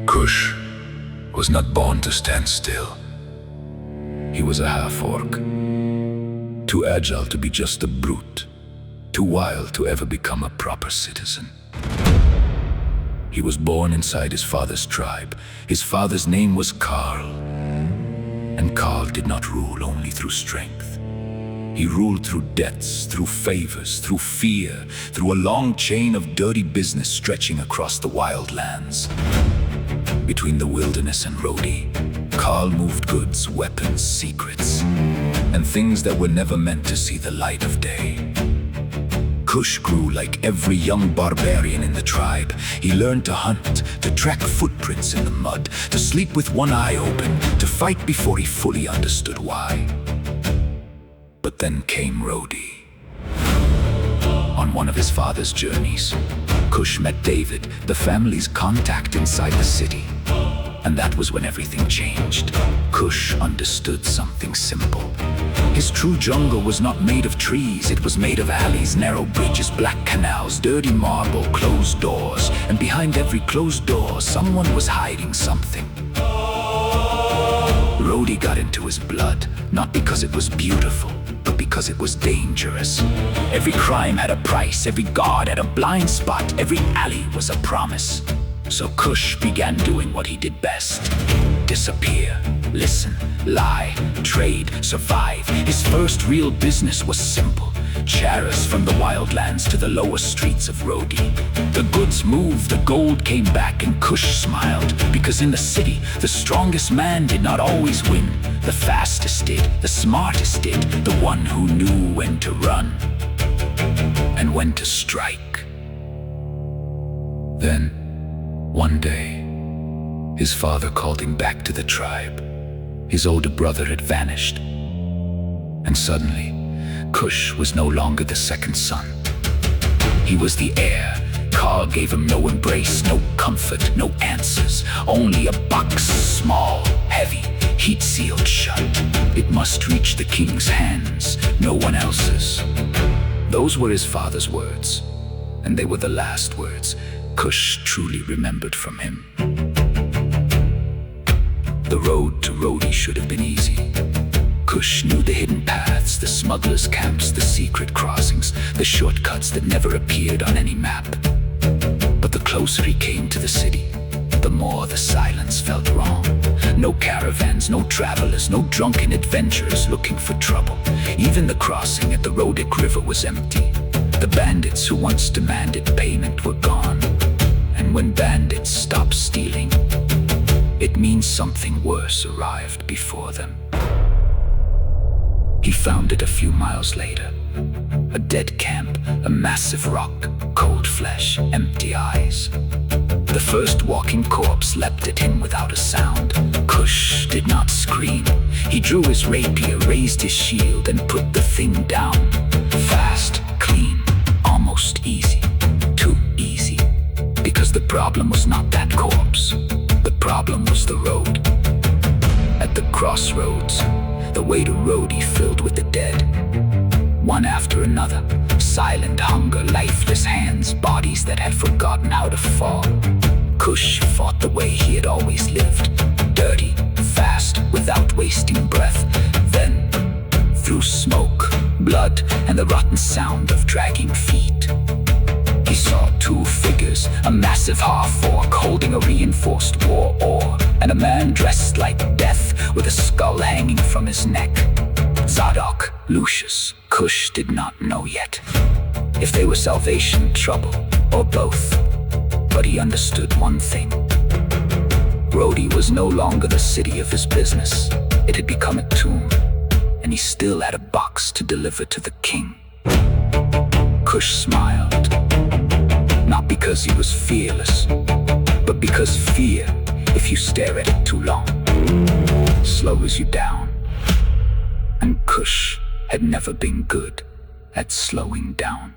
Kush was not born to stand still. He was a half-orc, too agile to be just a brute, too wild to ever become a proper citizen. He was born inside his father's tribe. His father's name was Karl, and Karl did not rule only through strength. He ruled through debts, through favors, through fear, through a long chain of dirty business stretching across the wild lands. Between the wilderness and Rhodes, Karl moved goods, weapons, secrets, and things that were never meant to see the light of day. Kush grew like every young barbarian in the tribe. He learned to hunt, to track footprints in the mud, to sleep with one eye open, to fight before he fully understood why. But then came Rhodes. On one of his father's journeys, Kush met David, the family's contact inside the city. And that was when everything changed. Kush understood something simple. His true jungle was not made of trees. It was made of alleys, narrow bridges, black canals, dirty marble, closed doors. And behind every closed door, someone was hiding something. Rhodes got into his blood, not because it was beautiful, but because it was dangerous. Every crime had a price, every guard had a blind spot, every alley was a promise. So Kush began doing what he did best: disappear, listen, lie, trade, survive. His first real business was simple: charas from the wildlands to the lower streets of Rhodes. The goods moved, the gold came back, and Kush smiled, because in the city, the strongest man did not always win. The fastest did, the smartest did, the one who knew when to run and when to strike. Then, one day, his father called him back to the tribe. His older brother had vanished. And suddenly, Kush was no longer the second son. He was the heir. Karl gave him no embrace, no comfort, no answers. Only a box, small, heavy, heat-sealed shut. It must reach the king's hands, no one else's. Those were his father's words, and they were the last words Kush truly remembered from him. The road to Rhodes should have been easy. Kush knew the hidden paths, the smugglers' camps, the secret crossings, the shortcuts that never appeared on any map. But the closer he came to the city, the more the silence felt wrong. No caravans, no travelers, no drunken adventurers looking for trouble. Even the crossing at the Rhodic River was empty. The bandits who once demanded payment were gone. And when bandits stop stealing, it means something worse arrived before them. He found it a few miles later. A dead camp, a massive rock, cold flesh, empty eyes. The first walking corpse leapt at him without a sound. Kush did not scream. He drew his rapier, raised his shield, and put the thing down. Fast, clean, almost easy. Too easy. Because the problem was not that corpse. The problem was the road. At the crossroads, the way to Rhodes filled with the dead. One after another, silent hunger, lifeless hands, bodies that had forgotten how to fall. Kush fought the way he had always lived, dirty, fast, without wasting breath. Then, through smoke, blood, and the rotten sound of dragging feet, he saw two figures, a massive half-orc holding a reinforced war oar, and a man dressed like death with a skull hanging from his neck. Tsadok, Lucius, Kush did not know yet if they were salvation, trouble, or both. But he understood one thing. Rhodes was no longer the city of his business. It had become a tomb, and he still had a box to deliver to the king. Kush smiled. Not because he was fearless, but because fear, if you stare at it too long, slows you down. And Kush had never been good at slowing down.